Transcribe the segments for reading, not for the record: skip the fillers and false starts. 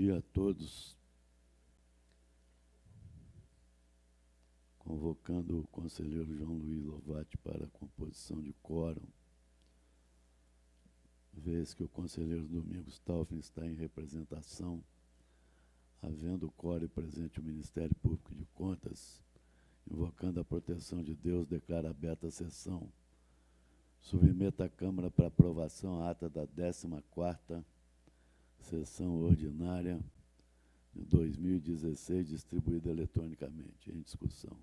dia a todos. Convocando o conselheiro João Luiz Lovati para a composição de quórum, vez que o conselheiro Domingos Taufin está em representação, havendo o quórum presente o Ministério Público de Contas, invocando a proteção de Deus, declara aberta a sessão. Submeta à Câmara para aprovação a ata da 14ª sessão ordinária de 2016, distribuída eletronicamente. Em discussão.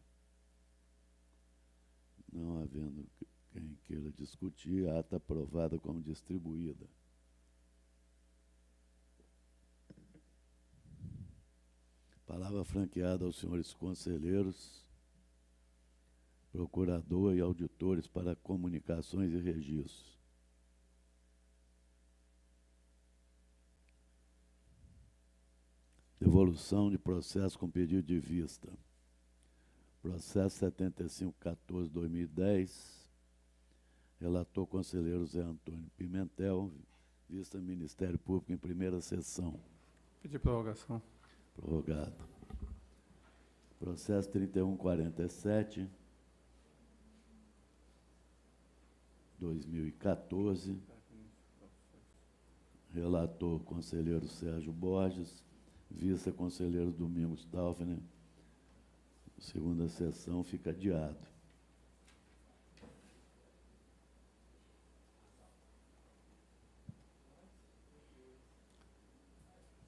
Não havendo quem queira discutir, a ata aprovada como distribuída. Palavra franqueada aos senhores conselheiros, procurador e auditores para comunicações e registros. Devolução de processo com pedido de vista. Processo 7514-2010, relator conselheiro Zé Antônio Pimentel, vista Ministério Público em primeira sessão. Pedir prorrogação. Prorrogado. Processo 3147, 2014, relator conselheiro Sérgio Borges, vista conselheiro Domingos Taufin. Segunda sessão fica adiado.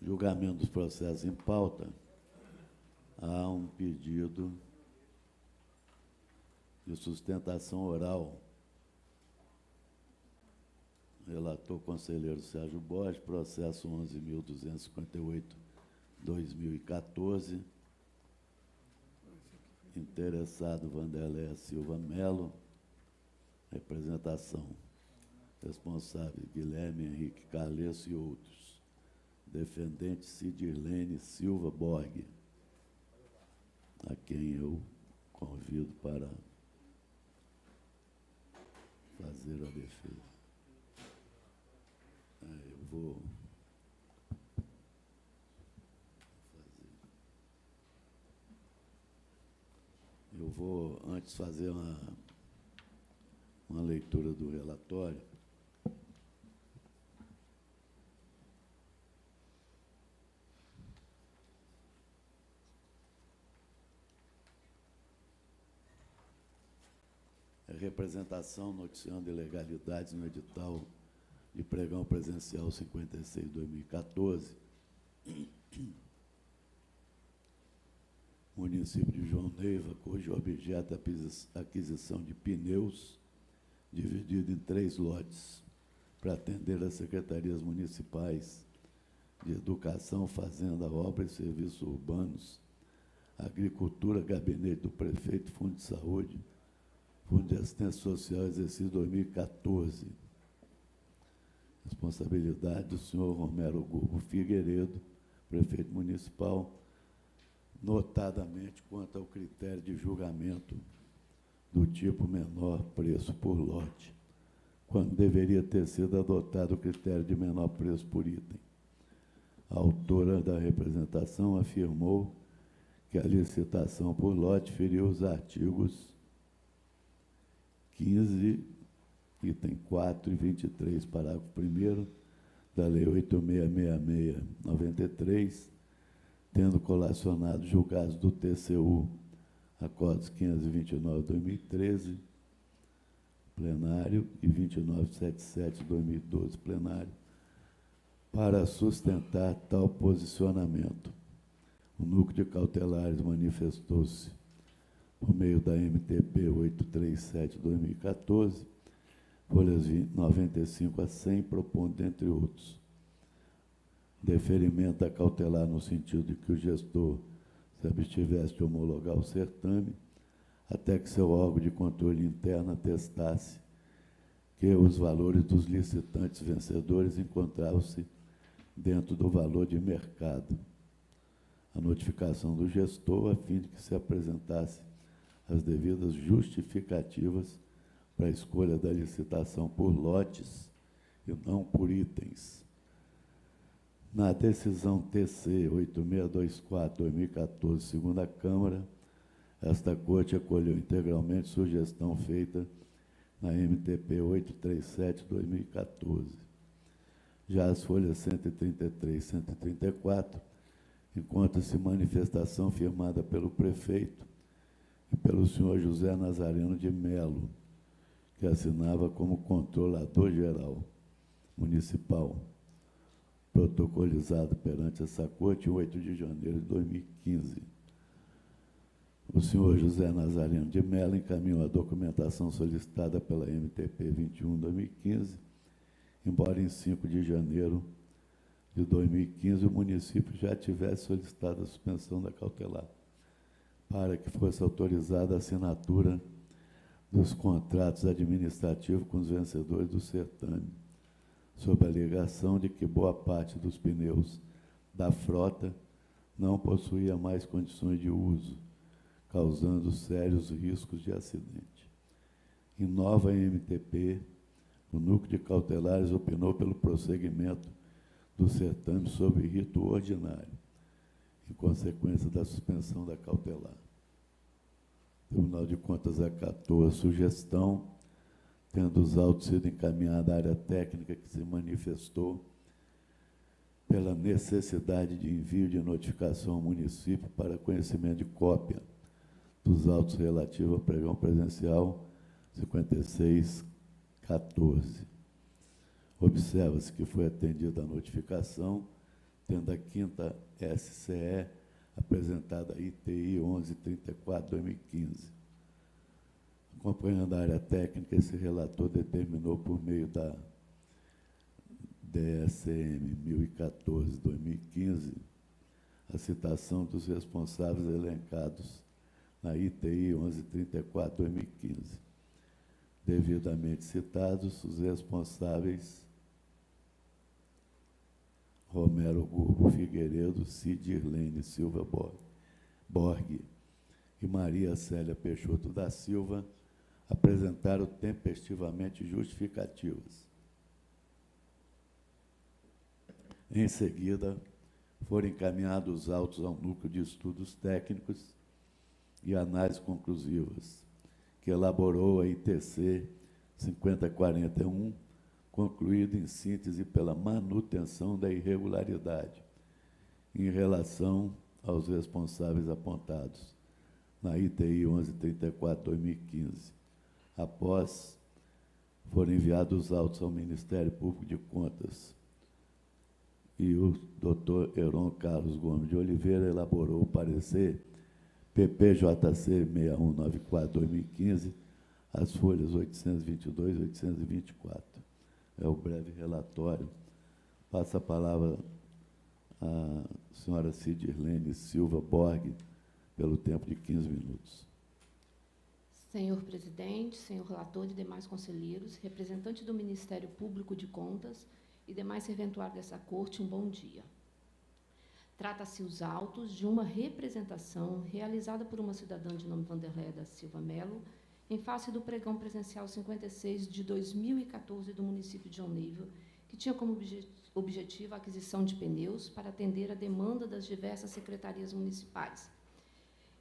Julgamento dos processos em pauta. Há um pedido de sustentação oral. Relator conselheiro Sérgio Borges, processo 11.258/2014. Interessado Vanderléia Silva Melo. Representação. Responsável Guilherme Henrique Carlesso e outros. Defendente Cidirlene Silva Borg, a quem eu convido para fazer a defesa. Eu vou antes fazer uma leitura do relatório. Representação noticiando ilegalidades no edital de pregão presencial 56/2014. Município de João Neiva, cujo objeto é a aquisição de pneus, dividido em 3 lotes, para atender as secretarias municipais de Educação, Fazenda, Obra e Serviços Urbanos, Agricultura, Gabinete do Prefeito, Fundo de Saúde, Fundo de Assistência Social, exercício 2014. Responsabilidade do senhor Romero Gurbo Figueiredo, prefeito municipal, notadamente quanto ao critério de julgamento do tipo menor preço por lote, quando deveria ter sido adotado o critério de menor preço por item. A autora da representação afirmou que a licitação por lote feriu os artigos 15, item 4 e 23, parágrafo 1º da Lei 8666/93, tendo colacionado julgados do TCU, acordos 529/2013, plenário, e 2977/2012, plenário, para sustentar tal posicionamento. O núcleo de cautelares manifestou-se por meio da MTP 837/2014, folhas 95 a 100, propondo, entre outros, deferimento a cautelar no sentido de que o gestor se abstivesse de homologar o certame, até que seu órgão de controle interno atestasse que os valores dos licitantes vencedores encontravam-se dentro do valor de mercado. A notificação do gestor, a fim de que se apresentasse as devidas justificativas para a escolha da licitação por lotes e não por itens. Na decisão TC 8624/2014, segunda Câmara, esta Corte acolheu integralmente sugestão feita na MTP 837/2014. Já as folhas 133 e 134, encontra-se manifestação firmada pelo prefeito e pelo senhor José Nazareno de Melo, que assinava como controlador-geral municipal, protocolizado perante essa Corte em 8 de janeiro de 2015. O senhor José Nazareno de Mello encaminhou a documentação solicitada pela MTP 21/2015, embora em 5 de janeiro de 2015 o município já tivesse solicitado a suspensão da cautelar, para que fosse autorizada a assinatura dos contratos administrativos com os vencedores do certame, sob a alegação de que boa parte dos pneus da frota não possuía mais condições de uso, causando sérios riscos de acidente. Em nova MTP, o núcleo de cautelares opinou pelo prosseguimento do certame sob rito ordinário, em consequência da suspensão da cautelar. O Tribunal de Contas acatou a sugestão, tendo os autos sido encaminhados à área técnica que se manifestou pela necessidade de envio de notificação ao município para conhecimento de cópia dos autos relativos ao pregão presencial 5614. Observa-se que foi atendida a notificação, tendo a 5ª SCE apresentada a ITI 1134/2015. Acompanhando a área técnica, esse relator determinou, por meio da DSM 1014/2015, a citação dos responsáveis elencados na ITI 1134/2015. Devidamente citados, os responsáveis Romero Gurbo Figueiredo, Cid Irlene Silva Borg e Maria Célia Peixoto da Silva, apresentaram tempestivamente justificativas. Em seguida, foram encaminhados os autos ao Núcleo de Estudos Técnicos e Análises Conclusivas, que elaborou a ITC 5041, concluído em síntese pela manutenção da irregularidade em relação aos responsáveis apontados na ITI 1134/2015. Após, foram enviados os autos ao Ministério Público de Contas e o doutor Heron Carlos Gomes de Oliveira elaborou o parecer PPJC 6194/2015, as folhas 822 e 824. É o breve relatório. Passa a palavra à senhora Cid Irlene Silva Borg, pelo tempo de 15 minutos. Senhor presidente, senhor relator e demais conselheiros, representante do Ministério Público de Contas e demais serventuários dessa Corte, um bom dia. Trata-se os autos de uma representação realizada por uma cidadã de nome Vanderléia da Silva Melo, em face do pregão presencial 56 de 2014 do município de Joinville, que tinha como objetivo a aquisição de pneus para atender a demanda das diversas secretarias municipais,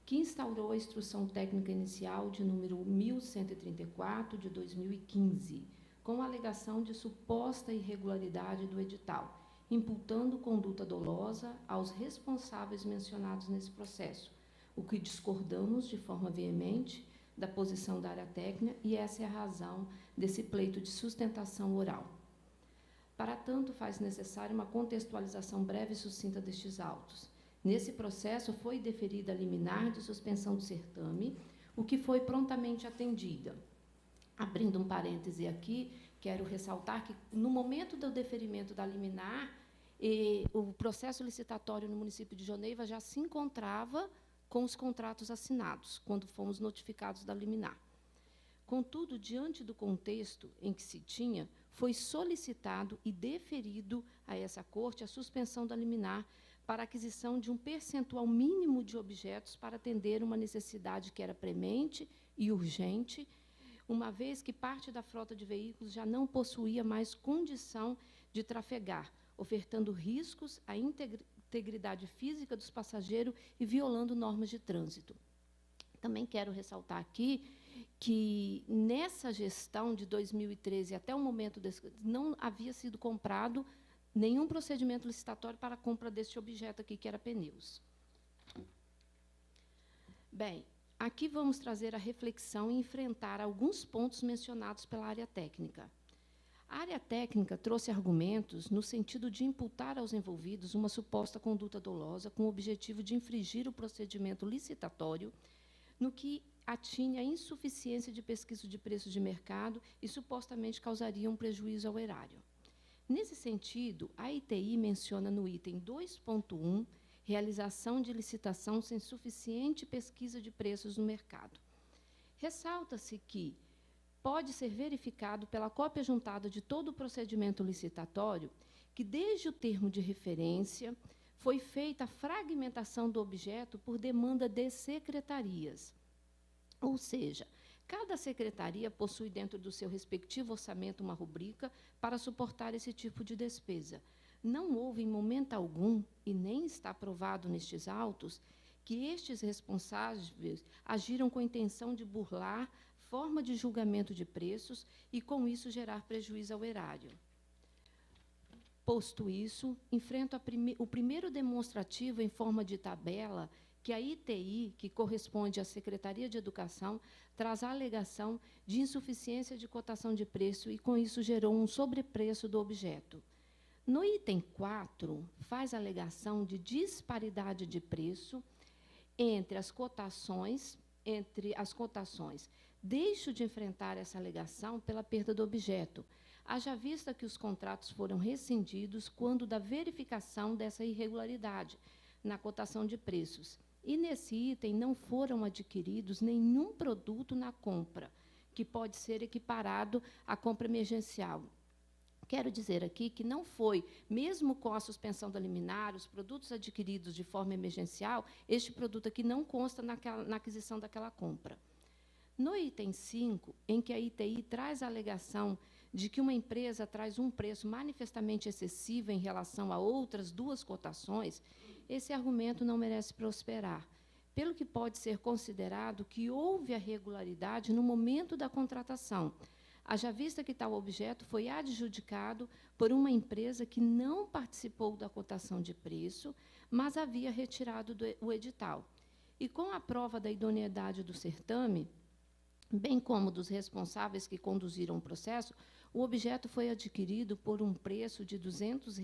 que instaurou a Instrução Técnica Inicial de número 1134, de 2015, com a alegação de suposta irregularidade do edital, imputando conduta dolosa aos responsáveis mencionados nesse processo, o que discordamos de forma veemente da posição da área técnica, e essa é a razão desse pleito de sustentação oral. Para tanto, faz necessária uma contextualização breve e sucinta destes autos. Nesse processo, foi deferida a liminar de suspensão do certame, o que foi prontamente atendida. Abrindo um parêntese aqui, quero ressaltar que, no momento do deferimento da liminar, o processo licitatório no município de Joneiva já se encontrava com os contratos assinados, quando fomos notificados da liminar. Contudo, diante do contexto em que se tinha, foi solicitado e deferido a essa Corte a suspensão da liminar para a aquisição de um percentual mínimo de objetos para atender uma necessidade que era premente e urgente, uma vez que parte da frota de veículos já não possuía mais condição de trafegar, ofertando riscos à integridade física dos passageiros e violando normas de trânsito. Também quero ressaltar aqui que, nessa gestão de 2013 até o momento não havia sido comprado nenhum procedimento licitatório para a compra deste objeto aqui, que era pneus. Bem, aqui vamos trazer a reflexão e enfrentar alguns pontos mencionados pela área técnica. A área técnica trouxe argumentos no sentido de imputar aos envolvidos uma suposta conduta dolosa com o objetivo de infringir o procedimento licitatório no que atinha a insuficiência de pesquisa de preços de mercado e supostamente causaria um prejuízo ao erário. Nesse sentido, a ITI menciona no item 2.1 realização de licitação sem suficiente pesquisa de preços no mercado. Ressalta-se que pode ser verificado pela cópia juntada de todo o procedimento licitatório que, desde o termo de referência, foi feita a fragmentação do objeto por demanda de secretarias. Ou seja, cada secretaria possui dentro do seu respectivo orçamento uma rubrica para suportar esse tipo de despesa. Não houve, em momento algum, e nem está provado nestes autos, que estes responsáveis agiram com a intenção de burlar forma de julgamento de preços e, com isso, gerar prejuízo ao erário. Posto isso, enfrento o primeiro demonstrativo em forma de tabela que a ITI, que corresponde à Secretaria de Educação, traz a alegação de insuficiência de cotação de preço e, com isso, gerou um sobrepreço do objeto. No item 4, faz a alegação de disparidade de preço entre as cotações. Deixo de enfrentar essa alegação pela perda do objeto, haja vista que os contratos foram rescindidos quando da verificação dessa irregularidade na cotação de preços. E, nesse item, não foram adquiridos nenhum produto na compra, que pode ser equiparado à compra emergencial. Quero dizer aqui que não foi, mesmo com a suspensão da liminar, os produtos adquiridos de forma emergencial, este produto aqui não consta na aquisição daquela compra. No item 5, em que a ITI traz a alegação de que uma empresa traz um preço manifestamente excessivo em relação a outras duas cotações, esse argumento não merece prosperar, pelo que pode ser considerado que houve a regularidade no momento da contratação, haja vista que tal objeto foi adjudicado por uma empresa que não participou da cotação de preço, mas havia retirado o edital. E, com a prova da idoneidade do certame, bem como dos responsáveis que conduziram o processo, o objeto foi adquirido por um preço de R$ 200,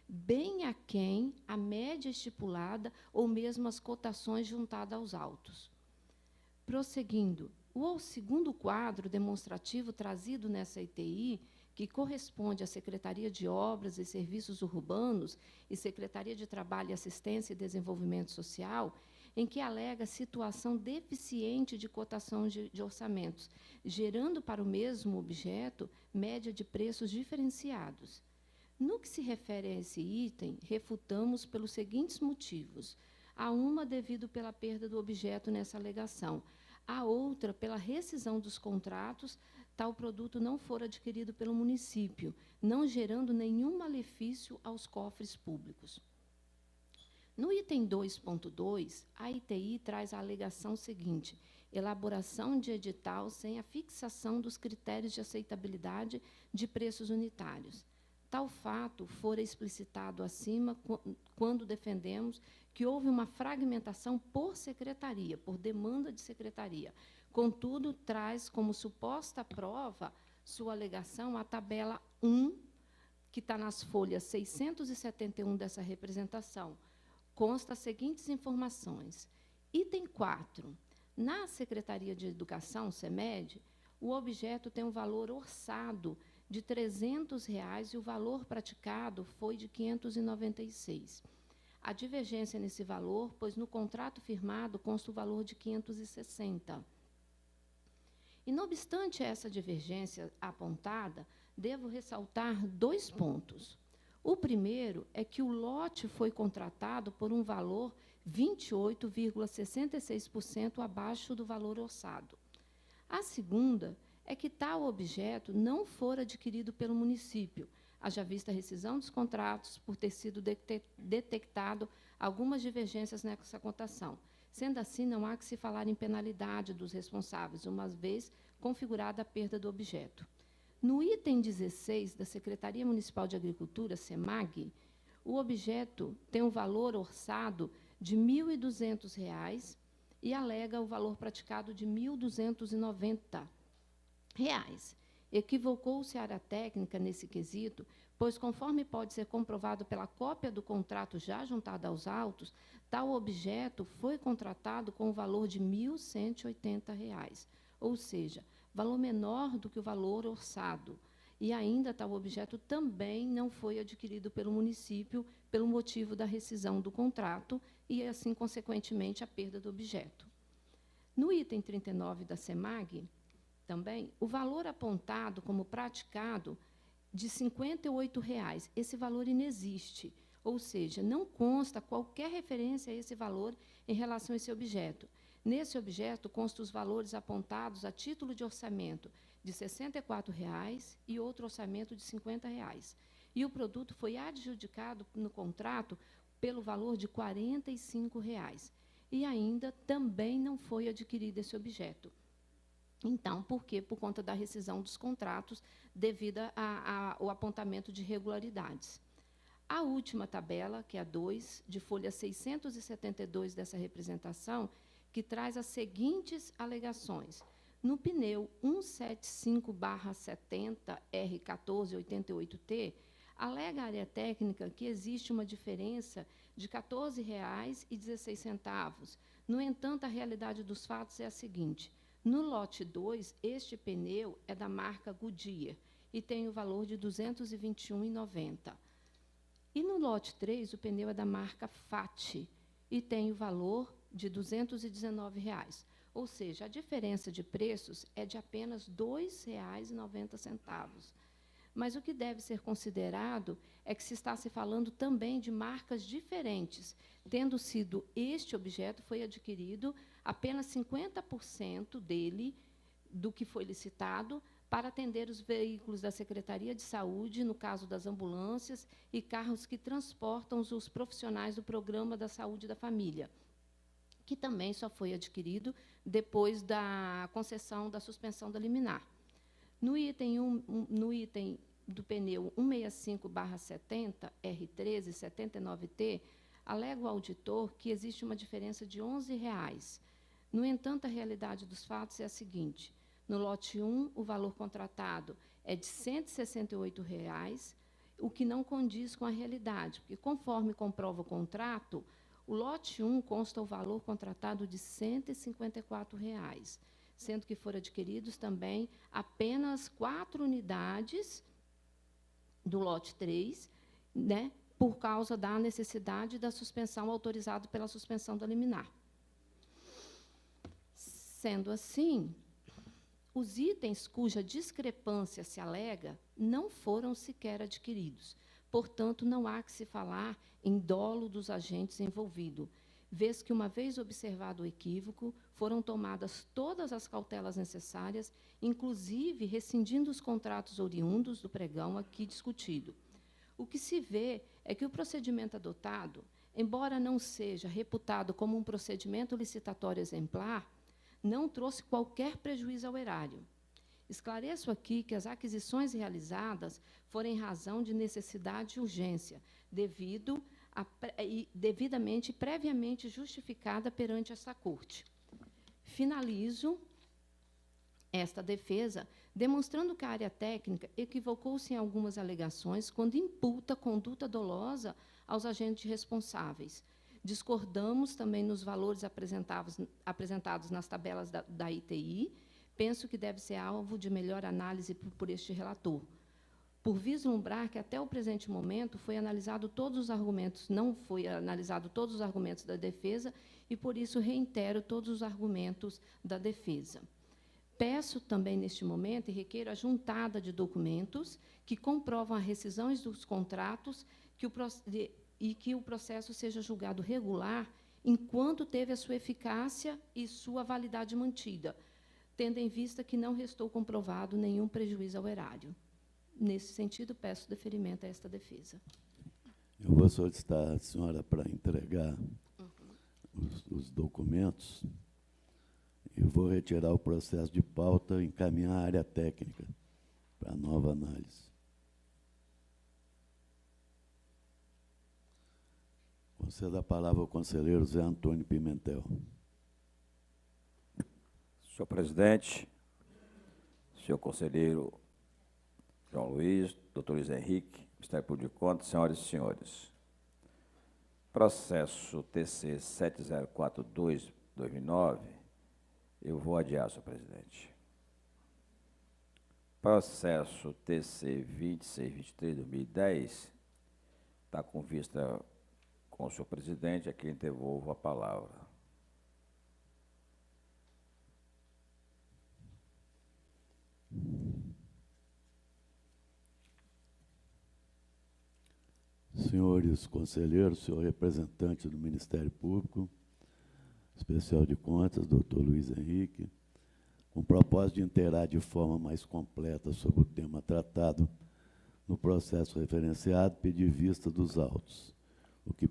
bem aquém a média estipulada ou mesmo as cotações juntadas aos autos. Prosseguindo, o segundo quadro demonstrativo trazido nessa ITI, que corresponde à Secretaria de Obras e Serviços Urbanos e Secretaria de Trabalho, Assistência e Desenvolvimento Social, em que alega situação deficiente de cotação de orçamentos, gerando para o mesmo objeto média de preços diferenciados. No que se refere a esse item, refutamos pelos seguintes motivos. A uma, devido pela perda do objeto nessa alegação. A outra, pela rescisão dos contratos, tal produto não for adquirido pelo município, não gerando nenhum malefício aos cofres públicos. No item 2.2, a ITI traz a alegação seguinte: elaboração de edital sem a fixação dos critérios de aceitabilidade de preços unitários. Tal fato fora explicitado acima quando defendemos que houve uma fragmentação por secretaria, por demanda de secretaria. Contudo, traz como suposta prova sua alegação a tabela 1, que está nas folhas 671 dessa representação. Consta as seguintes informações. Item 4. Na Secretaria de Educação, SEMED, o objeto tem um valor orçado de R$ 300 e o valor praticado foi de R$ 596. A divergência nesse valor, pois no contrato firmado consta o valor de 560. E, não obstante essa divergência apontada, devo ressaltar 2 pontos. O primeiro é que o lote foi contratado por um valor 28,66% abaixo do valor orçado. A segunda é que tal objeto não for adquirido pelo município, haja vista a rescisão dos contratos por ter sido detectado algumas divergências nessa cotação. Sendo assim, não há que se falar em penalidade dos responsáveis, uma vez configurada a perda do objeto. No item 16 da Secretaria Municipal de Agricultura, SEMAG, o objeto tem um valor orçado de R$ 1.200 e alega o valor praticado de R$ 1.290. Equivocou-se a área técnica nesse quesito, pois, conforme pode ser comprovado pela cópia do contrato já juntada aos autos, tal objeto foi contratado com o valor de R$ 1.180, ou seja, valor menor do que o valor orçado. E ainda tal objeto também não foi adquirido pelo município pelo motivo da rescisão do contrato e, assim, consequentemente, a perda do objeto. No item 39 da SEMAG, também, o valor apontado como praticado de R$ 58,00, esse valor inexiste, ou seja, não consta qualquer referência a esse valor em relação a esse objeto. Nesse objeto, constam os valores apontados a título de orçamento de R$ 64,00 e outro orçamento de R$ 50,00. E o produto foi adjudicado no contrato pelo valor de R$ 45,00. E ainda também não foi adquirido esse objeto. Então, por quê? Por conta da rescisão dos contratos devido ao apontamento de irregularidades. A última tabela, que é a 2, de folha 672 dessa representação, que traz as seguintes alegações. No pneu 175/70 R1488T, alega a área técnica que existe uma diferença de R$ 14,16. No entanto, a realidade dos fatos é a seguinte: no lote 2, este pneu é da marca Goodyear e tem o valor de R$ 221,90. E no lote 3, o pneu é da marca FAT e tem o valor de R$ 219,00. Ou seja, a diferença de preços é de apenas R$ 2,90. Mas o que deve ser considerado é que se está se falando também de marcas diferentes, tendo sido este objeto foi adquirido apenas 50% dele, do que foi licitado, para atender os veículos da Secretaria de Saúde, no caso das ambulâncias, e carros que transportam os profissionais do Programa da Saúde da Família, que também só foi adquirido depois da concessão da suspensão da liminar. No item do pneu 165/70 R1379T, alega o auditor que existe uma diferença de R$ 11,00. No entanto, a realidade dos fatos é a seguinte: no lote 1, o valor contratado é de R$ 168,00, o que não condiz com a realidade, porque, conforme comprova o contrato, o lote 1 consta o valor contratado de R$ 154,00, sendo que foram adquiridos também apenas 4 unidades do lote 3, né, por causa da necessidade da suspensão, autorizado pela suspensão da liminar. Sendo assim, os itens cuja discrepância se alega não foram sequer adquiridos. Portanto, não há que se falar em dolo dos agentes envolvidos, vez que, uma vez observado o equívoco, foram tomadas todas as cautelas necessárias, inclusive rescindindo os contratos oriundos do pregão aqui discutido. O que se vê é que o procedimento adotado, embora não seja reputado como um procedimento licitatório exemplar, não trouxe qualquer prejuízo ao erário. Esclareço aqui que as aquisições realizadas foram em razão de necessidade e urgência, devidamente e previamente justificada perante essa Corte. Finalizo esta defesa demonstrando que a área técnica equivocou-se em algumas alegações quando imputa conduta dolosa aos agentes responsáveis. Discordamos também nos valores apresentados nas tabelas da ITI. Penso que deve ser alvo de melhor análise por este relator. Por vislumbrar que, até o presente momento, não foi analisado todos os argumentos da defesa e, por isso, reitero todos os argumentos da defesa. Peço também, neste momento, e requeiro a juntada de documentos que comprovam a rescisão dos contratos e que o processo seja julgado regular enquanto teve a sua eficácia e sua validade mantida, tendo em vista que não restou comprovado nenhum prejuízo ao erário. Nesse sentido, peço deferimento a esta defesa. Eu vou solicitar a senhora para entregar os documentos e vou retirar o processo de pauta e encaminhar a área técnica para nova análise. Concedo a palavra ao conselheiro Zé Antônio Pimentel. Senhor presidente, senhor conselheiro João Luiz, doutor Luiz Henrique, Ministério Público de Contas, senhoras e senhores. Processo TC 7042-2009, eu vou adiar, senhor presidente. Processo TC 2623-2010, está com vista com o senhor presidente, a quem devolvo a palavra. Senhores conselheiros, senhor representante do Ministério Público, Especial de Contas, doutor Luiz Henrique, com o propósito de inteirar de forma mais completa sobre o tema tratado no processo referenciado, pedi vista dos autos, o que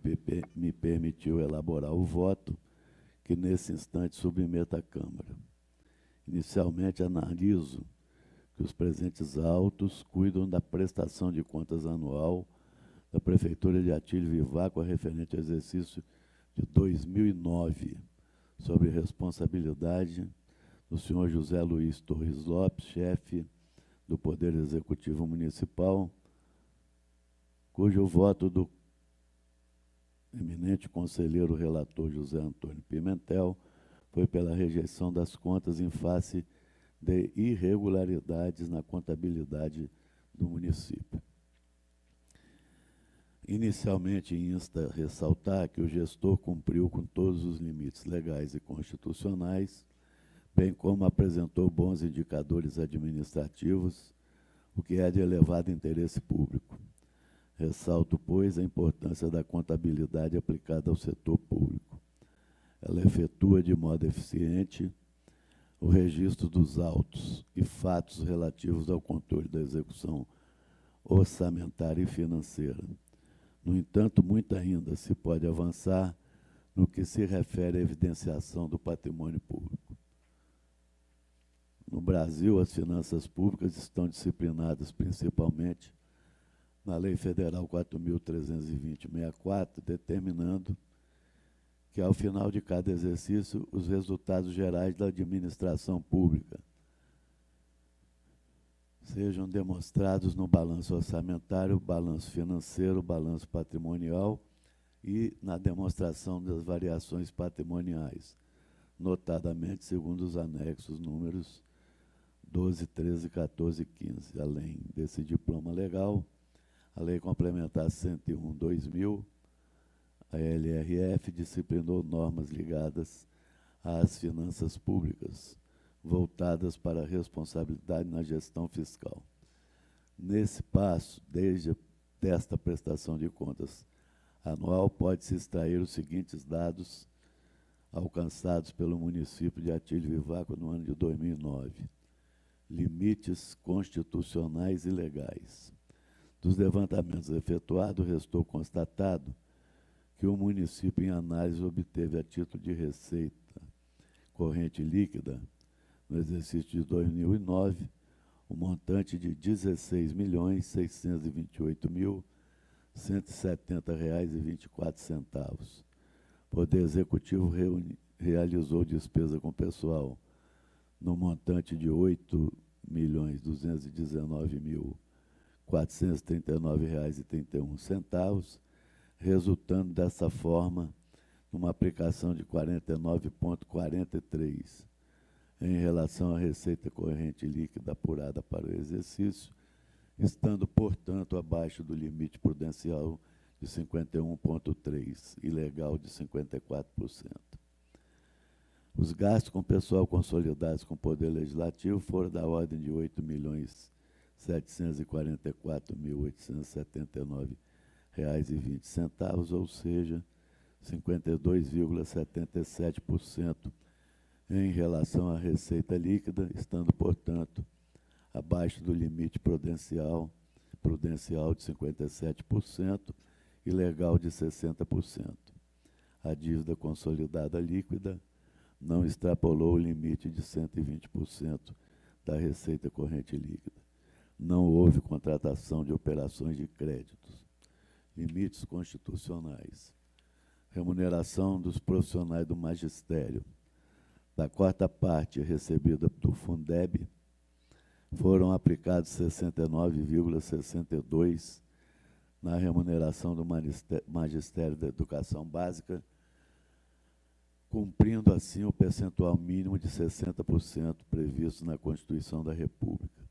me permitiu elaborar o voto que, nesse instante, submeto à Câmara. Inicialmente, analiso que os presentes autos cuidam da prestação de contas anual da Prefeitura de Atílio Viváqua referente ao exercício de 2009, sob responsabilidade do senhor José Luiz Torres Lopes, chefe do Poder Executivo Municipal, cujo voto do eminente conselheiro relator José Antônio Pimentel foi pela rejeição das contas em face de irregularidades na contabilidade do município. Inicialmente, insta a ressaltar que o gestor cumpriu com todos os limites legais e constitucionais, bem como apresentou bons indicadores administrativos, o que é de elevado interesse público. Ressalto, pois, a importância da contabilidade aplicada ao setor público. Ela efetua de modo eficiente o registro dos autos e fatos relativos ao controle da execução orçamentária e financeira. No entanto, muito ainda se pode avançar no que se refere à evidenciação do patrimônio público. No Brasil, as finanças públicas estão disciplinadas principalmente na Lei Federal 4.320/64, determinando que, ao final de cada exercício, os resultados gerais da administração pública sejam demonstrados no balanço orçamentário, balanço financeiro, balanço patrimonial e na demonstração das variações patrimoniais, notadamente segundo os anexos números 12, 13, 14 e 15. Além desse diploma legal, a Lei Complementar 101/2000, a LRF, disciplinou normas ligadas às finanças públicas, voltadas para a responsabilidade na gestão fiscal. Nesse passo, desde esta prestação de contas anual, pode-se extrair os seguintes dados alcançados pelo município de Atílio Viváqua no ano de 2009. Limites constitucionais e legais. Dos levantamentos efetuados, restou constatado que o município, em análise, obteve a título de receita corrente líquida, no exercício de 2009, o montante de R$ 16.628.170,24. Poder Executivo realizou despesa com pessoal no montante de R$ 8.219.439,31, resultando dessa forma numa aplicação de 49,43 em relação à receita corrente líquida apurada para o exercício, estando, portanto, abaixo do limite prudencial de 51,3 e legal de 54%. Os gastos com pessoal consolidados com o Poder Legislativo foram da ordem de R$ 8.744.879,20, ou seja, 52,77% em relação à receita líquida, estando, portanto, abaixo do limite prudencial de 57% e legal de 60%. A dívida consolidada líquida não extrapolou o limite de 120% da receita corrente líquida. Não houve contratação de operações de créditos. Limites constitucionais. Remuneração dos profissionais do magistério. Da quarta parte recebida do Fundeb, foram aplicados 69,62 na remuneração do Magistério da Educação Básica, cumprindo assim o percentual mínimo de 60% previsto na Constituição da República.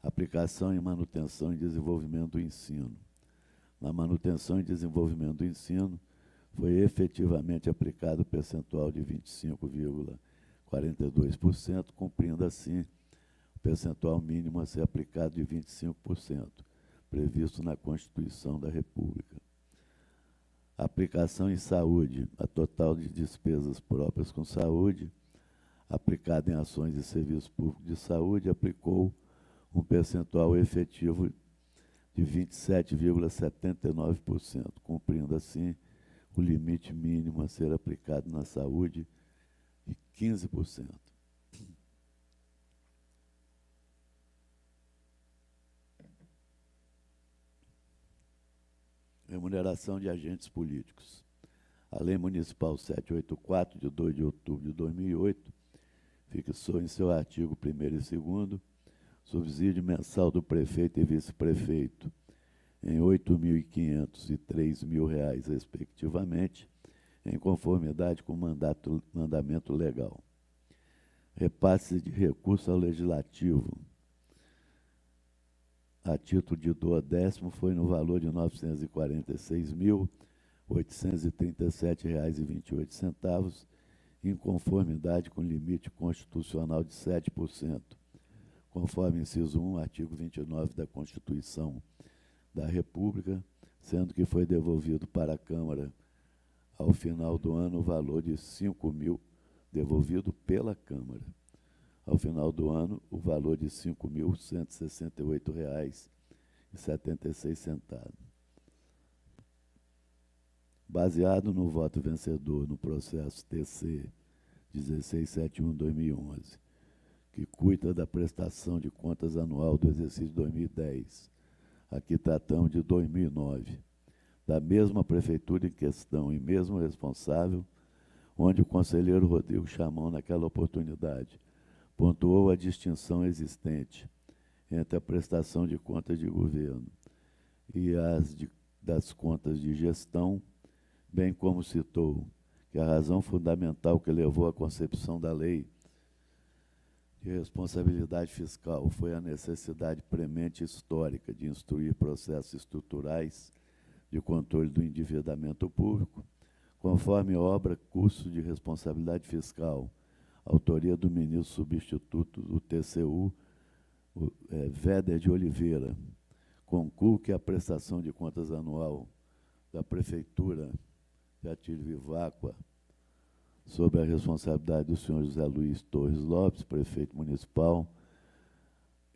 Aplicação em manutenção e desenvolvimento do ensino. Na manutenção e desenvolvimento do ensino, foi efetivamente aplicado o percentual de 25,42%, cumprindo assim o percentual mínimo a ser aplicado de 25%, previsto na Constituição da República. Aplicação em saúde, a total de despesas próprias com saúde, aplicada em ações e serviços públicos de saúde, aplicou um percentual efetivo de 27,79%, cumprindo assim o limite mínimo a ser aplicado na saúde de 15%. Remuneração de agentes políticos. A Lei Municipal 784, de 2 de outubro de 2008, fixou em seu artigo 1º e 2º subsídio mensal do prefeito e vice-prefeito em R$ 8.500 e R$ 3.000, respectivamente, em conformidade com o mandamento legal. Repasse de recurso ao Legislativo, a título de duodécimo, foi no valor de R$ 946.837,28, em conformidade com o limite constitucional de 7%, conforme inciso 1, artigo 29 da Constituição da República, sendo que foi devolvido para a Câmara, ao final do ano, o valor de R$ 5.000, devolvido pela Câmara. Ao final do ano, o valor de R$ 5.168,76. Baseado no voto vencedor no processo TC 1671/2011, que cuida da prestação de contas anual do exercício 2010, aqui tratamos de 2009, da mesma prefeitura em questão e mesmo responsável, onde o conselheiro Rodrigo Chamon, naquela oportunidade, pontuou a distinção existente entre a prestação de contas de governo e das contas de gestão, bem como citou que a razão fundamental que levou à concepção da lei de responsabilidade fiscal foi a necessidade premente histórica de instruir processos estruturais de controle do endividamento público, conforme obra Curso de Responsabilidade Fiscal, autoria do ministro substituto do TCU, Véder de Oliveira, conclui que a prestação de contas anual da Prefeitura de Atílio Viváqua, sob a responsabilidade do senhor José Luiz Torres Lopes, prefeito municipal,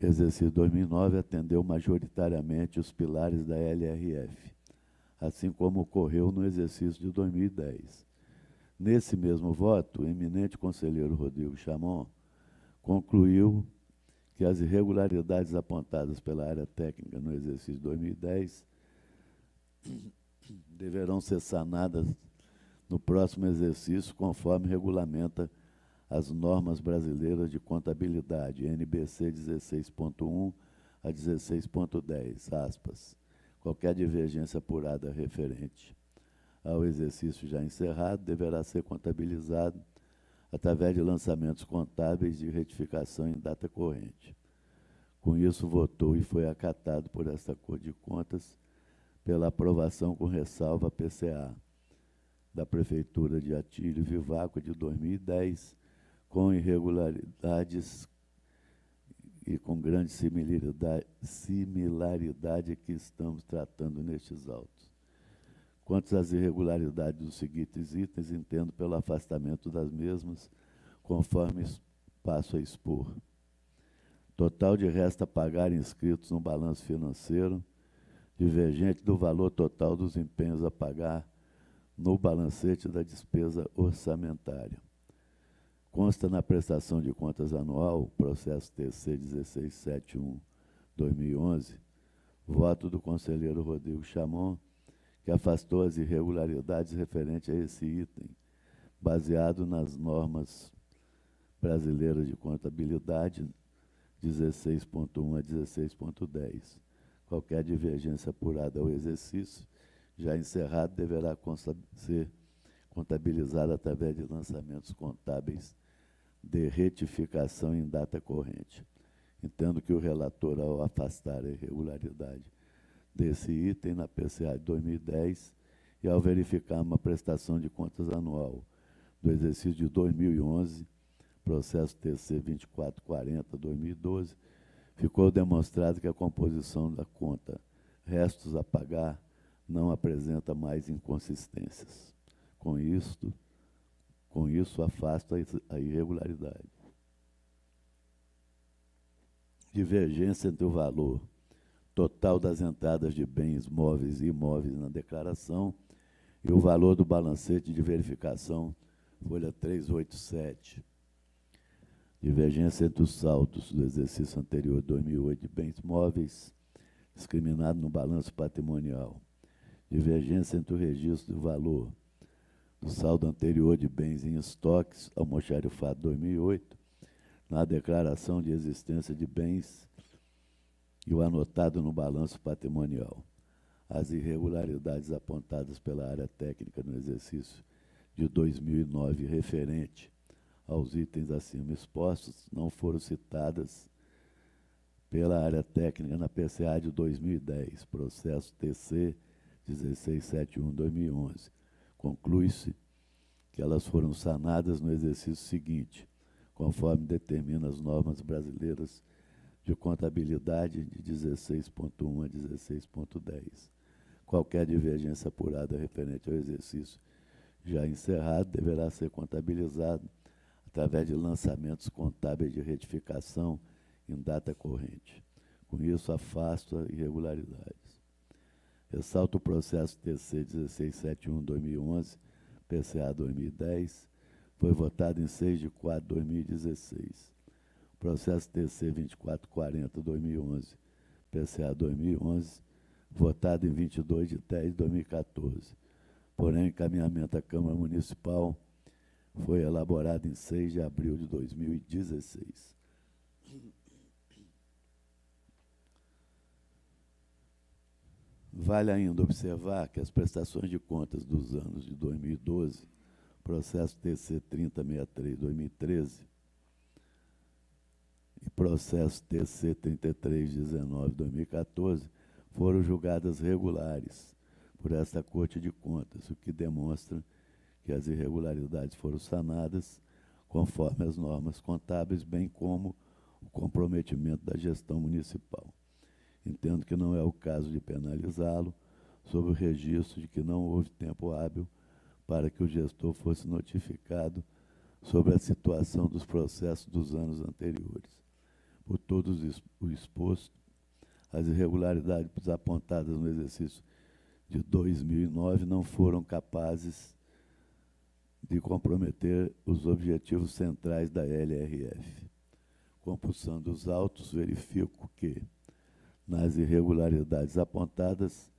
exercício 2009, atendeu majoritariamente os pilares da LRF, assim como ocorreu no exercício de 2010. Nesse mesmo voto, o eminente conselheiro Rodrigo Chamon concluiu que as irregularidades apontadas pela área técnica no exercício 2010 deverão ser sanadas no próximo exercício, conforme regulamenta as normas brasileiras de contabilidade, NBC 16.1 a 16.10, aspas. Qualquer divergência apurada referente ao exercício já encerrado deverá ser contabilizado através de lançamentos contábeis de retificação em data corrente. Com isso, votou e foi acatado por esta Corte de Contas pela aprovação com ressalva PCA da Prefeitura de Atílio Viváqua de 2010, com irregularidades e com grande similaridade que estamos tratando nestes autos. Quanto às irregularidades dos seguintes itens, entendo pelo afastamento das mesmas, conforme passo a expor. total de resta a pagar inscritos no balanço financeiro, divergente do valor total dos empenhos a pagar no balancete da despesa orçamentária. Consta na prestação de contas anual, processo TC 1671/2011, voto do conselheiro Rodrigo Chamon, que afastou as irregularidades referentes a esse item, baseado nas normas brasileiras de contabilidade 16.1 a 16.10. Qualquer divergência apurada ao exercício já encerrado deverá ser contabilizada através de lançamentos contábeis de retificação em data corrente. Entendo que o relator, ao afastar a irregularidade desse item na PCA de 2010 e ao verificar uma prestação de contas anual do exercício de 2011, processo TC 2440/2012, ficou demonstrado que a composição da conta restos a pagar não apresenta mais inconsistências. Com isso afasto a irregularidade. Divergência entre o valor total das entradas de bens móveis e imóveis na declaração e o valor do balancete de verificação, folha 387. Divergência entre os saldos do exercício anterior 2008 de bens móveis, discriminado no balanço patrimonial. Divergência entre o registro do valor do saldo anterior de bens em estoques, almoxarifado 2008, na declaração de existência de bens e o anotado no balanço patrimonial. As irregularidades apontadas pela área técnica no exercício de 2009 referente aos itens acima expostos não foram citadas pela área técnica na PCA de 2010, processo TC 1671/2011. Conclui-se que elas foram sanadas no exercício seguinte, conforme determinam as normas brasileiras de contabilidade de 16.1 a 16.10. Qualquer divergência apurada referente ao exercício já encerrado deverá ser contabilizado através de lançamentos contábeis de retificação em data corrente. Com isso, afasto a irregularidades. Ressalto o processo TC 1671/2011, PCA 2010, foi votado em 6/4/2016. Processo TC 2440/2011, PCA 2011, votado em 22/10/2014. Porém, o encaminhamento à Câmara Municipal foi elaborado em 6 de abril de 2016. Vale ainda observar que as prestações de contas dos anos de 2012, processo TC 3063/2013 e processo TC 3319/2014, foram julgadas regulares por esta Corte de Contas, o que demonstra que as irregularidades foram sanadas conforme as normas contábeis, bem como o comprometimento da gestão municipal. Entendo que não é o caso de penalizá-lo, sob o registro de que não houve tempo hábil para que o gestor fosse notificado sobre a situação dos processos dos anos anteriores. Por todo o exposto, as irregularidades apontadas no exercício de 2009 não foram capazes de comprometer os objetivos centrais da LRF. Compulsando os autos, verifico que, nas irregularidades apontadas,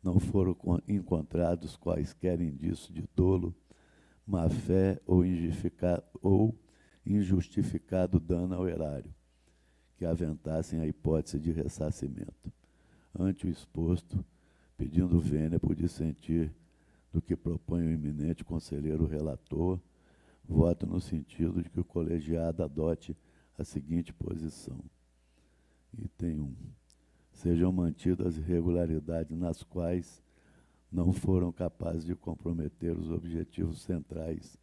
não foram encontrados quaisquer indícios de dolo, má-fé ou injustificado dano ao erário, que aventassem a hipótese de ressarcimento. Ante o exposto, pedindo vênia por dissentir do que propõe o eminente conselheiro relator, voto no sentido de que o colegiado adote a seguinte posição. Item 1. Sejam mantidas as irregularidades nas quais não foram capazes de comprometer os objetivos centrais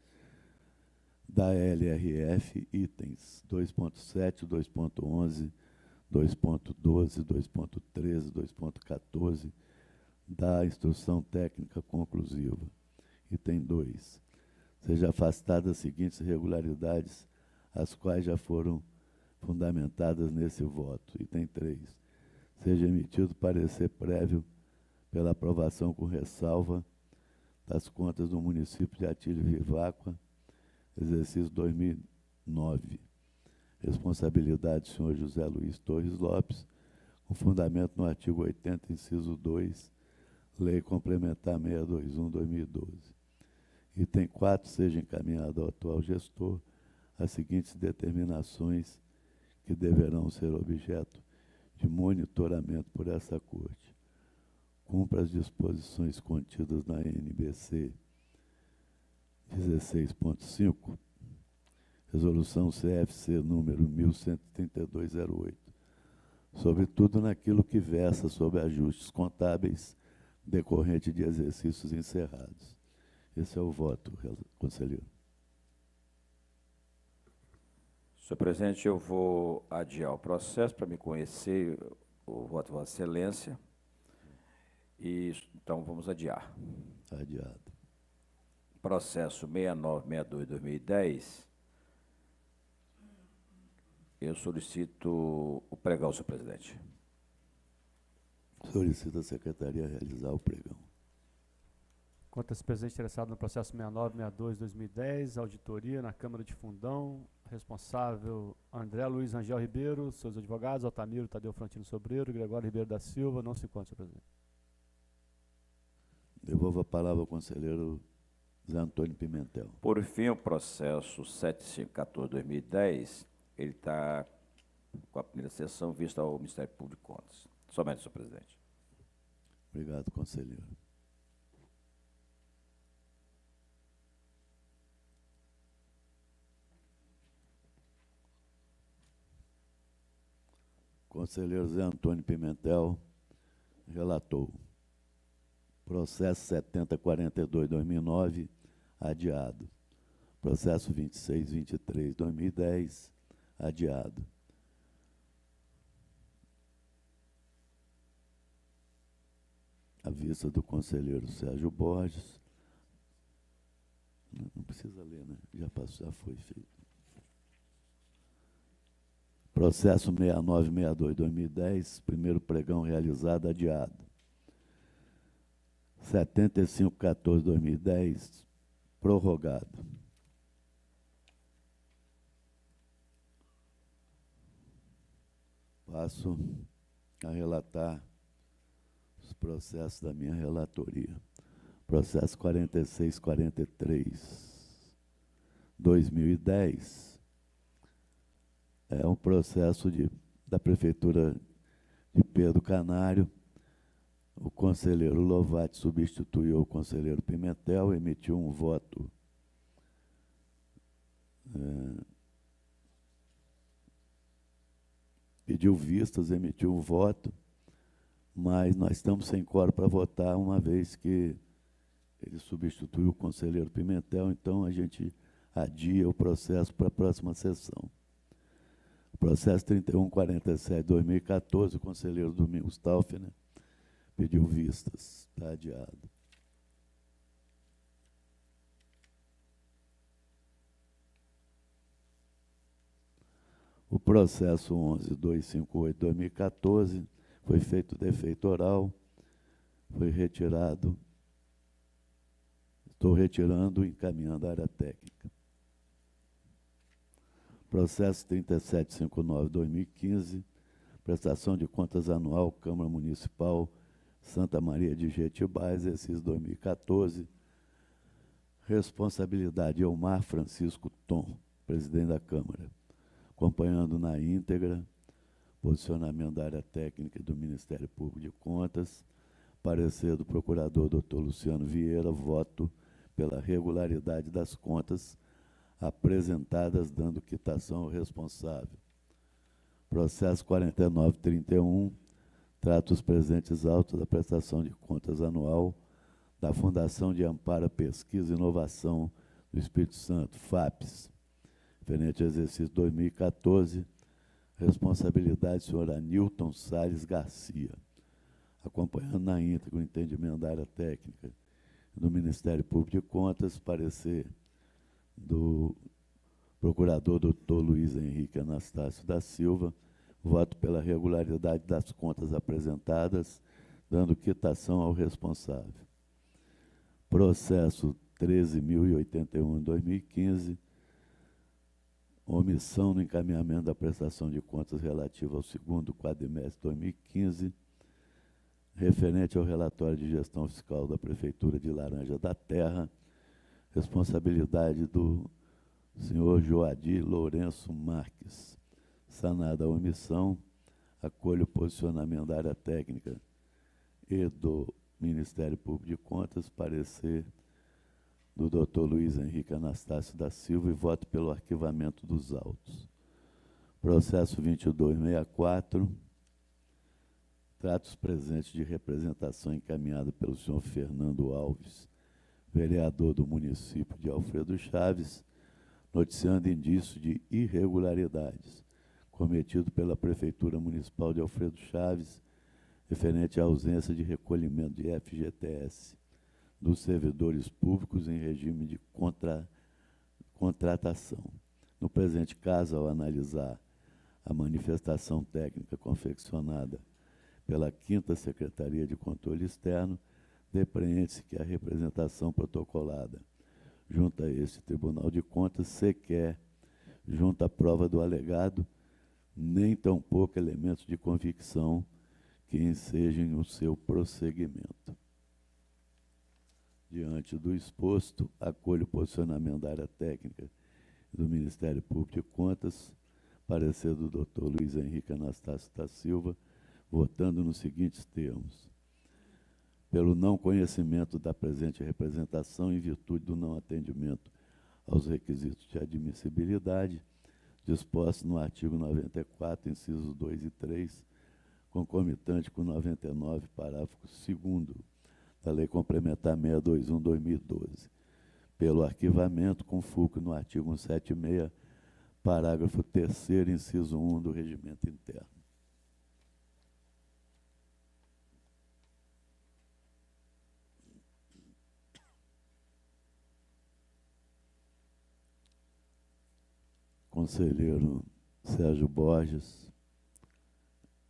da LRF, itens 2.7, 2.11, 2.12, 2.13, 2.14 da Instrução Técnica Conclusiva. Item 2. Seja afastadas as seguintes irregularidades, as quais já foram fundamentadas nesse voto. Item 3. Seja emitido parecer prévio pela aprovação com ressalva das contas do município de Atílio Viváqua, exercício 2009. Responsabilidade do senhor José Luiz Torres Lopes, com fundamento no artigo 80, inciso 2, Lei Complementar 621/2012. Item 4. Seja encaminhado ao atual gestor as seguintes determinações que deverão ser objeto de monitoramento por essa Corte. Cumpra as disposições contidas na NBC 16.5, Resolução CFC número 1132/08, sobretudo naquilo que versa sobre ajustes contábeis decorrente de exercícios encerrados. Esse é o voto, conselheiro. Senhor presidente, eu vou adiar o processo para me conhecer o voto de Vossa Excelência. E, então, vamos adiar. Adiado. Processo 6962/2010. Eu solicito o pregão, senhor presidente. Solicita a secretaria realizar o pregão. Quanto-se presidente interessado no processo 6962/2010, auditoria na Câmara de Fundão, responsável André Luiz Rangel Ribeiro, seus advogados, Altamiro Tadeu Frontino Sobreiro, Gregório Ribeiro da Silva, não se encontra, senhor presidente. Devolvo a palavra ao conselheiro Zé Antônio Pimentel. Por fim, o processo 7514/2010, ele está com a primeira sessão vista ao Ministério Público de Contas. Somente, senhor presidente. Obrigado, conselheiro. Conselheiro Zé Antônio Pimentel, relator. Processo 7042/2009, adiado. Processo 2623/2010, adiado. À vista do conselheiro Sérgio Borges. Não precisa ler, né? Já passou, já foi feito. Processo 6962/2010, primeiro pregão realizado, adiado. 7514/2010, prorrogado. Passo a relatar os processos da minha relatoria. Processo 4643/2010 é um processo da Prefeitura de Pedro Canário. O conselheiro Lovati substituiu o conselheiro Pimentel, emitiu um voto pediu vistas, emitiu um voto, mas nós estamos sem quórum para votar, uma vez que ele substituiu o conselheiro Pimentel, então a gente adia o processo para a próxima sessão. Processo 3147/2014, o conselheiro Domingos Taufner pediu vistas, está adiado. O processo 11258/2014 foi feito defeito oral, foi retirado, estou retirando e encaminhando à área técnica. Processo 3759/2015, prestação de contas anual, Câmara Municipal Santa Maria de Jetibá, exercício 2014, responsabilidade Elmar Francisco Tom, presidente da Câmara, acompanhando na íntegra posicionamento da área técnica do Ministério Público de Contas, parecer do procurador Dr. Luciano Vieira, voto pela regularidade das contas apresentadas, dando quitação ao responsável. Processo 4931, trata os presentes autos da prestação de contas anual da Fundação de Amparo à Pesquisa e Inovação do Espírito Santo, FAPES, referente ao exercício 2014, responsabilidade do senhor Anilton Salles Garcia, acompanhando na íntegra o entendimento da área técnica do Ministério Público de Contas, parecer do Procurador doutor Luiz Henrique Anastácio da Silva, voto pela regularidade das contas apresentadas, dando quitação ao responsável. Processo 13.081/2015, omissão no encaminhamento da prestação de contas relativa ao segundo quadrimestre de 2015, referente ao relatório de gestão fiscal da Prefeitura de Laranja da Terra, responsabilidade do senhor Joadir Lourenço Marques. Sanada a omissão, acolho o posicionamento da área técnica e do Ministério Público de Contas, parecer do Dr. Luiz Henrique Anastácio da Silva, e voto pelo arquivamento dos autos. Processo 2264, trata os presentes de representação encaminhada pelo senhor Fernando Alves, vereador do município de Alfredo Chaves, noticiando indício de irregularidades cometido pela Prefeitura Municipal de Alfredo Chaves, referente à ausência de recolhimento de FGTS dos servidores públicos em regime de contratação. No presente caso, ao analisar a manifestação técnica confeccionada pela 5ª Secretaria de Controle Externo, depreende-se que a representação protocolada junto a este Tribunal de Contas sequer junto à prova do alegado, nem tampouco elementos de convicção que ensejem o seu prosseguimento. Diante do exposto, acolho o posicionamento da área técnica do Ministério Público de Contas, parecer do Dr. Luiz Henrique Anastácio da Silva, votando nos seguintes termos: pelo não conhecimento da presente representação em virtude do não atendimento aos requisitos de admissibilidade, dispostos no artigo 94, incisos 2 e 3, concomitante com 99, parágrafo 2º, da Lei Complementar 621/2012, pelo arquivamento com fulcro no artigo 176, parágrafo 3º, inciso 1 do Regimento Interno. Conselheiro Sérgio Borges,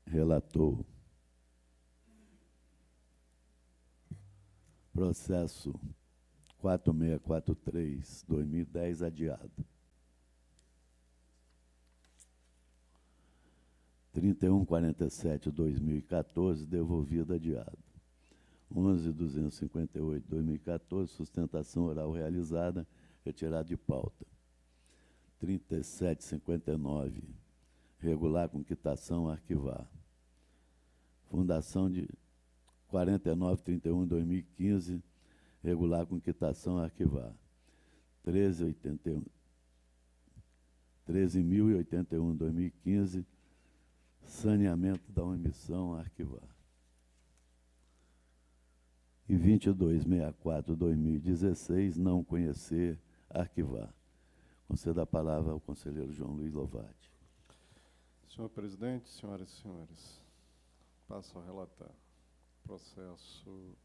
relator. Processo 4643/2010, adiado. 3147/2014, devolvido, adiado. 11.258/2014, sustentação oral realizada, retirado de pauta. 3759, regular com quitação, arquivar. Fundação de 4931/2015, regular com quitação, arquivar. 13.081/2015, saneamento da omissão, arquivar. E 2264/2016, não conhecer, arquivar. Concedo a palavra ao conselheiro João Luiz Lovati. Senhor presidente, senhoras e senhores, passo a relatar. Processo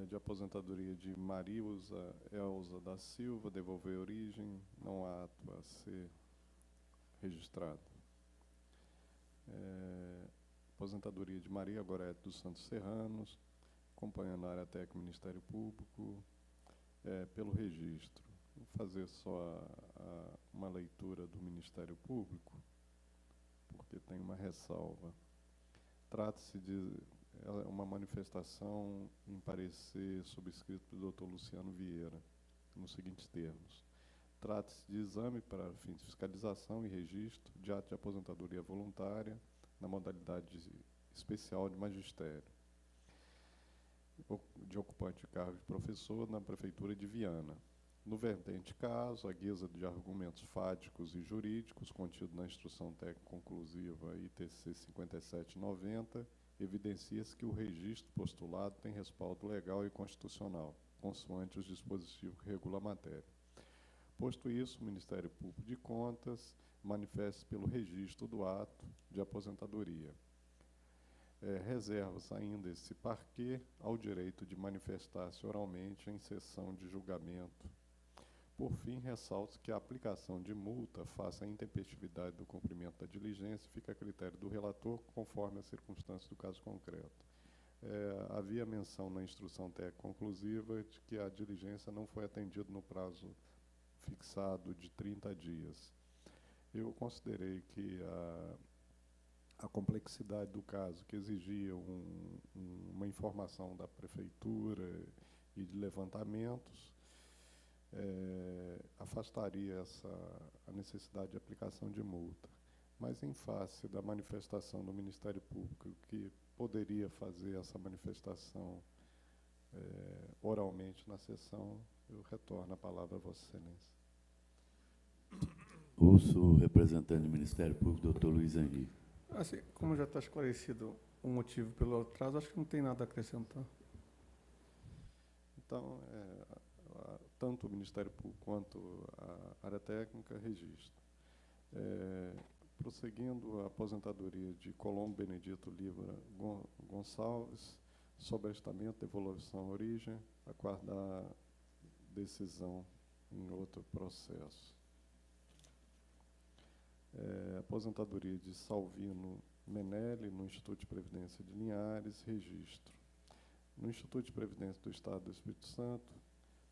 de aposentadoria de Mariusa Elza da Silva, devolver origem, não há ato a ser registrado. Aposentadoria de Maria Gorete dos Santos Serranos, acompanhando a área técnica do Ministério Público, pelo registro. Vou fazer só uma leitura do Ministério Público, porque tem uma ressalva. Trata-se de uma manifestação em parecer subscrito pelo Dr. Luciano Vieira, nos seguintes termos. Trata-se de exame para fins de fiscalização e registro de ato de aposentadoria voluntária na modalidade especial de magistério, de ocupante de cargo de professor na Prefeitura de Viana. No vertente caso, à guisa de argumentos fáticos e jurídicos contido na Instrução Técnica Conclusiva ITC 5790, evidencia-se que o registro postulado tem respaldo legal e constitucional, consoante os dispositivos que regulam a matéria. Posto isso, o Ministério Público de Contas manifesta pelo registro do ato de aposentadoria. Reserva-se ainda esse parquê ao direito de manifestar-se oralmente em sessão de julgamento Por fim, ressalto que a aplicação de multa face à intempestividade do cumprimento da diligência fica a critério do relator, conforme as circunstâncias do caso concreto. Havia menção na instrução técnica conclusiva de que a diligência não foi atendida no prazo fixado de 30 dias. Eu considerei que a complexidade do caso, que exigia uma informação da prefeitura e de levantamentos, afastaria a necessidade de aplicação de multa. Mas, em face da manifestação do Ministério Público, que poderia fazer essa manifestação oralmente na sessão, eu retorno a palavra a Vossa Excelência. Ouço o representante do Ministério Público, doutor Luiz Henrique. Assim, como já está esclarecido o motivo pelo atraso, acho que não tem nada a acrescentar. Então, tanto o Ministério Público quanto a área técnica registram. Prosseguindo a aposentadoria de Colombo Benedito Libra Gonçalves, sob estamento, devolução à origem, aguardar decisão em outro processo. Aposentadoria de Salvino Menelli, no Instituto de Previdência de Linhares, registro. No Instituto de Previdência do Estado do Espírito Santo,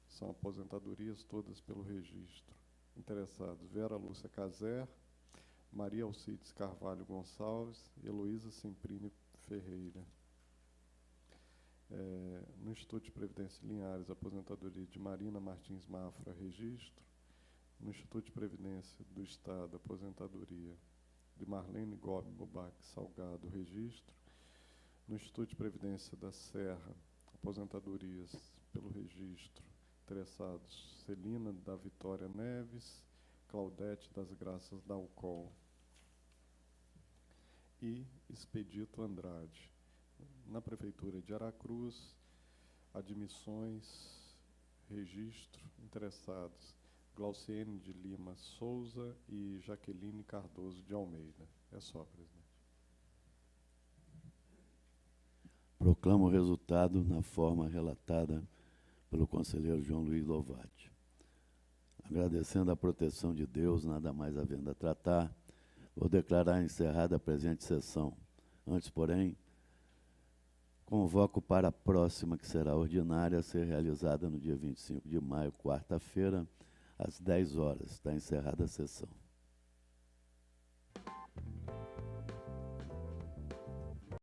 são aposentadorias todas pelo registro. Interessados: Vera Lúcia Caser, Maria Alcides Carvalho Gonçalves e Heloísa Semprini Ferreira. No Instituto de Previdência de Linhares, aposentadoria de Marina Martins Mafra, registro. No Instituto de Previdência do Estado, aposentadoria de Marlene Gomes Bobac Salgado, registro. No Instituto de Previdência da Serra, aposentadorias pelo registro. Interessados: Celina da Vitória Neves, Claudete das Graças Dalcol e Expedito Andrade. Na Prefeitura de Aracruz, admissões, registro. Interessados: Glauciene de Lima Souza e Jaqueline Cardoso de Almeida. É só, presidente. Proclamo o resultado na forma relatada pelo conselheiro João Luiz Lovati. Agradecendo a proteção de Deus, nada mais havendo a tratar, vou declarar encerrada a presente sessão. Antes, porém, convoco para a próxima, que será ordinária, a ser realizada no dia 25 de maio, quarta-feira, às 10 horas. Está encerrada a sessão.